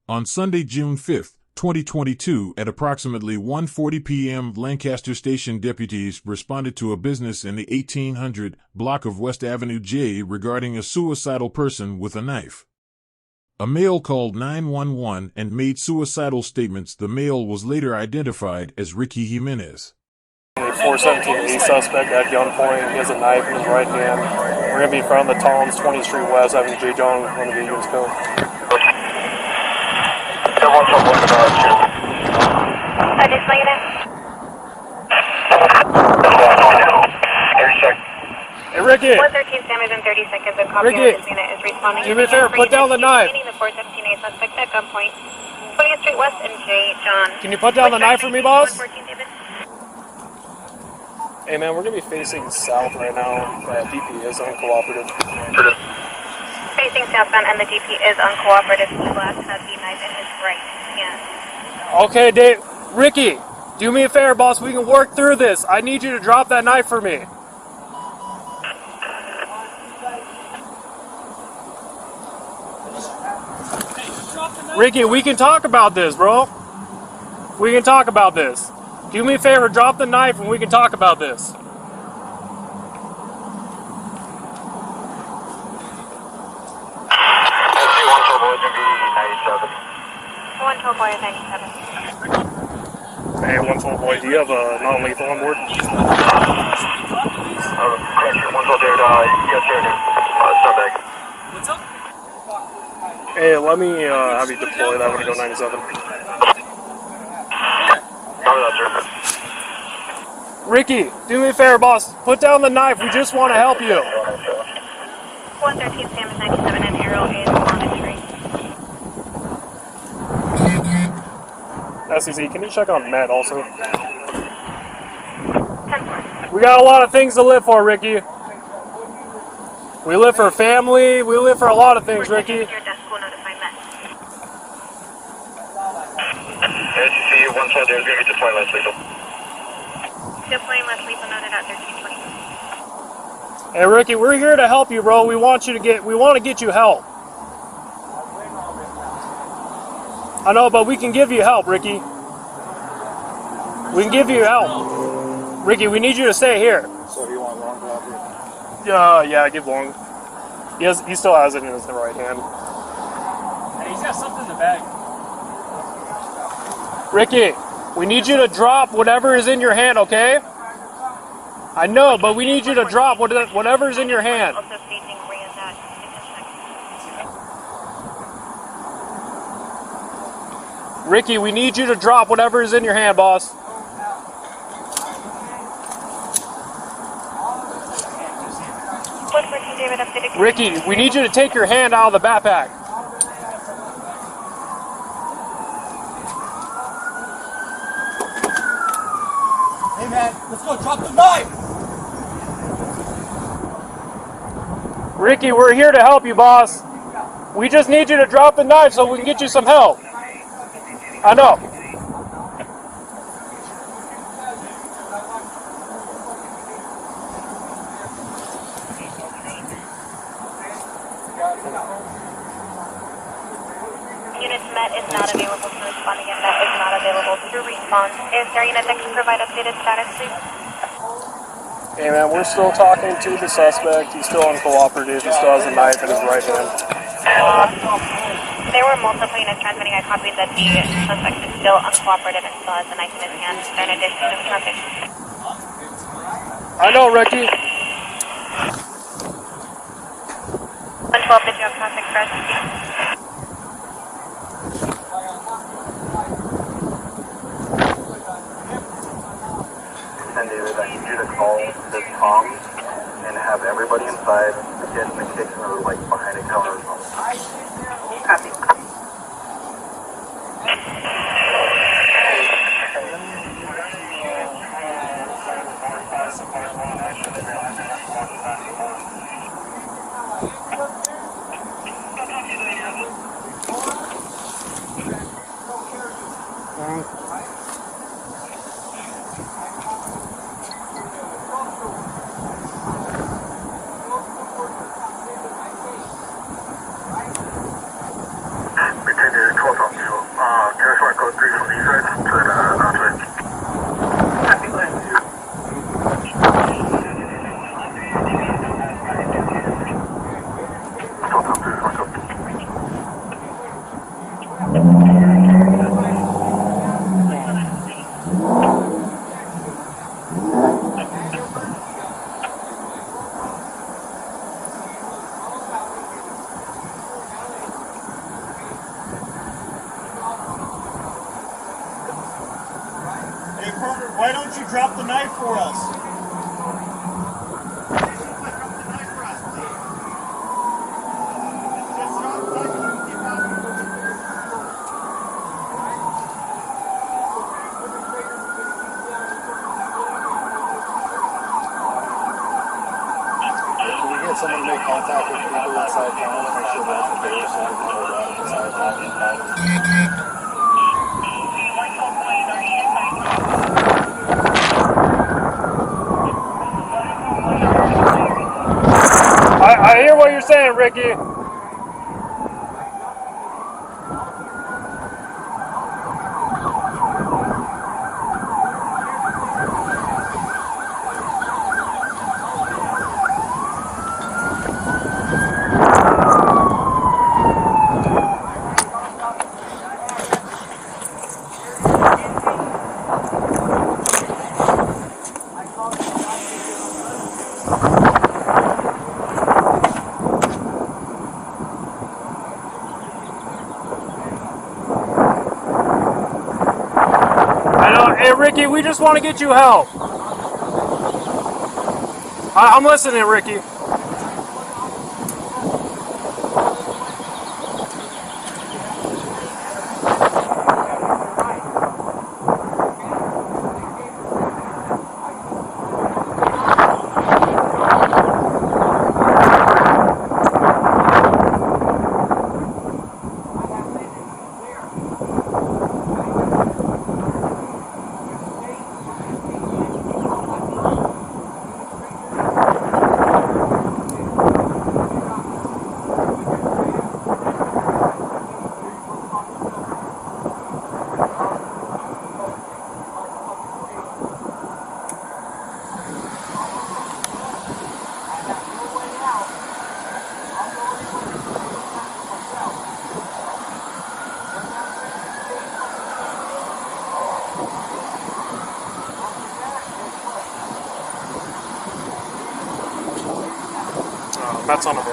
On Sunday, June 5, 2022, at approximately 1:40 p.m., Lancaster Station deputies responded to a business in the 1800 block of West Avenue J regarding a suicidal person with a knife. A male called 911 and made suicidal statements. The male was later identified as Ricky Jimenez. 417 suspect at gunpoint. He has a knife in his right hand. We're going to be in front of the Toms, 20th Street West, Avenue J. John, one of the units go. Hey, Ricky! 113 Sam is in 30 seconds. A copy Ricky! of this unit is responding. Do me a favor, put down the knife. The 417A suspect at gunpoint. 20th Street West and J. John. Can you put down the knife for me, boss? Hey man, we're going to be facing south right now. DP is uncooperative. Facing southbound and the DP is uncooperative. He last has the knife in his right hand. Okay, Dave. Ricky, do me a favor, boss. We can work through this. I need you to drop that knife for me. Ricky, we can talk about this, bro. We can talk about this. Do me a favor, drop the knife and we can talk about this. Hey, 112 boy, do you have a non-lethal on board? Correction, 112 David, yes sir, Sunday. What's up? Hey, let me have you deploy that when you go 97. Ricky, do me a favor, boss. Put down the knife. We just want to help you. 113 Sam is 97 and Arrow is monitoring. SEC, can you check on Matt also? 10-4. We got a lot of things to live for, Ricky. We live for family. We live for a lot of things, Ricky. Your desk will notify Matt. SEC, 112 David, going to be deploying less lethal. Deploying less lethal noted at 1320. Hey, Ricky, we're here to help you, bro. We want to get you help. I know, but we can give you help, Ricky. We can give you help. Ricky, we need you to stay here. So you want long copy? Yeah, give long. He still has it in his right hand. Hey, he's got something in the bag. Ricky, we need you to drop whatever is in your hand, okay? I know, but we need you to drop whatever is in your hand. Also facing Reyes at intersection. Ricky, we need you to drop whatever is in your hand, boss. Ricky, we need you to take your hand out of the backpack. Hey man, let's go drop the knife! Ricky, we're here to help you, boss. We just need you to drop the knife so we can get you some help. I know. Unit Met is not available to responding and Met is not available to respond. Is there a unit that can provide updated status, please? Hey man, we're still talking to the suspect. He's still uncooperative. He still has a knife in his right hand. There were multiple units transmitting. I copied that the suspect is still uncooperative and still has a knife in his hand. Is there an addition to the traffic? I know, Ricky. 112, did you have traffic for us? And David, I need you to call the Toms and have everybody inside get in the kitchen or like behind a counter or something. Copy. Why don't you drop the knife for us? Can we get someone to make contact with people inside town and make sure that's the case so we can hold that inside town? I hear what you're saying, Ricky. Hey, Ricky, we just want to get you help. I'm listening, Ricky. That's on a man.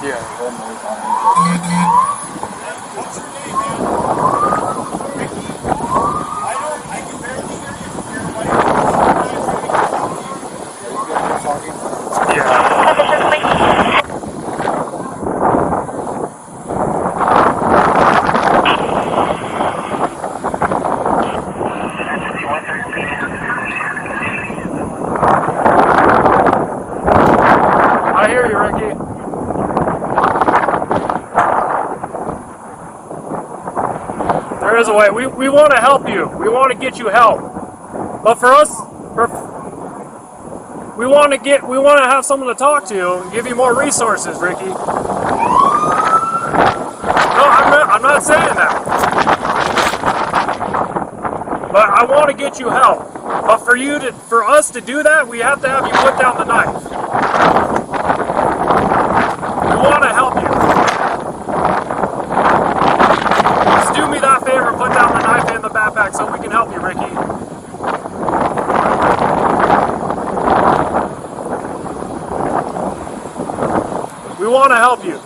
Yeah. What's your name, man? Ricky. I can barely hear you from here. Why Yeah. I hear you, Ricky. There is a way. We want to help you. We want to get you help. But for us, we want to have someone to talk to and give you more resources, Ricky. No, I'm not saying that. But I want to get you help. But for us to do that, we have to have you put down the knife. We want to help you. Just do me that favor and put down the knife and the backpack so we can help you, Ricky. We want to help you.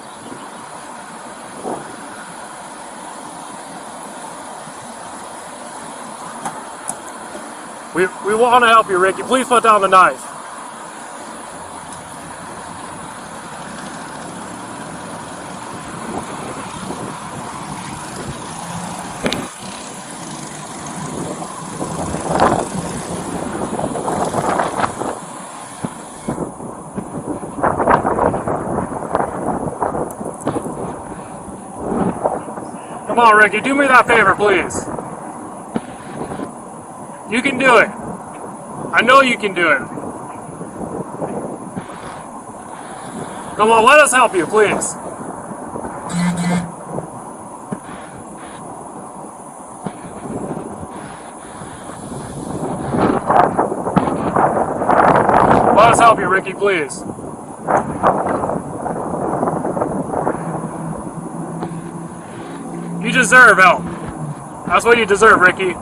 We want to help you, Ricky. Please put down the knife. Come on, Ricky, do me that favor, please. You can do it. I know you can do it. Come on, let us help you, please. Let us help you, Ricky, please. You deserve help. That's what you deserve, Ricky.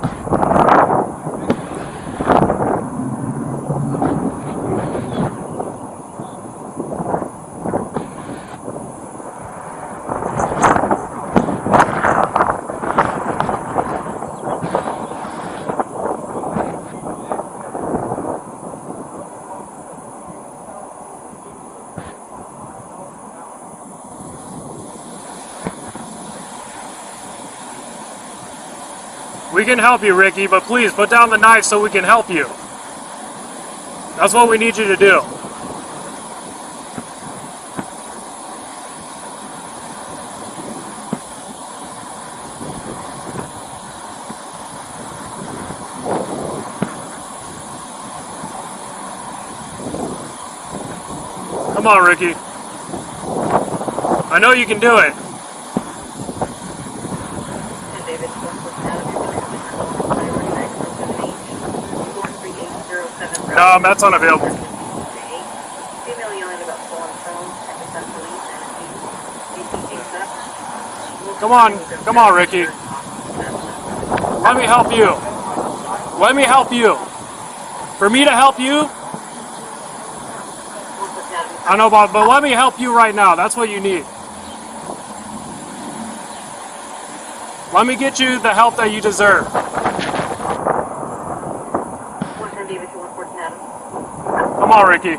We can help you, Ricky, but please put down the knife so we can help you. That's what we need you to do. Come on, Ricky. I know you can do it. No, that's unavailable. Come on, Ricky. Let me help you. Let me help you. For me to help you, I know, but let me help you right now. That's what you need. Let me get you the help that you deserve. Come on, Ricky.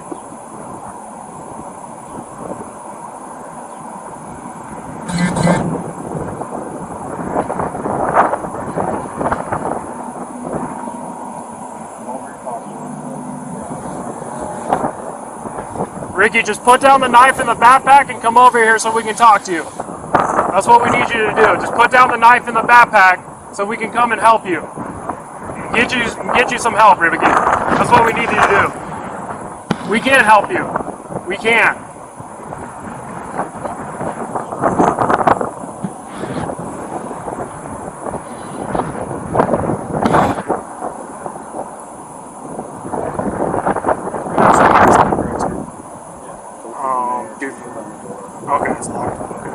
Ricky, just put down the knife in the backpack and come over here so we can talk to you. That's what we need you to do. Just put down the knife in the backpack so we can come and help you. Get you some help, Ricky. That's what we need you to do. We can help you. We can. Okay, it's locked. Okay.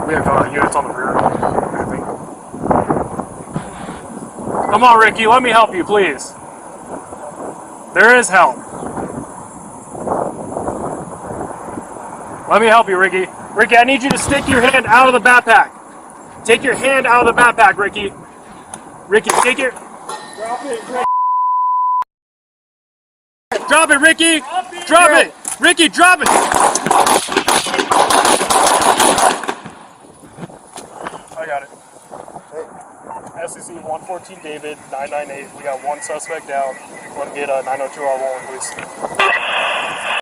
We have units on the rear, I think. Come on, Ricky, let me help you, please. There is help. Let me help you, Ricky. Ricky, I need you to stick your hand out of the backpack. Take your hand out of the backpack, Ricky. Ricky, take your... Drop it, Drop it, Ricky! Drop it! Ricky, drop it! I got it. SEC 114 David, 998. We got one suspect down. Want to get a 902 R1, please.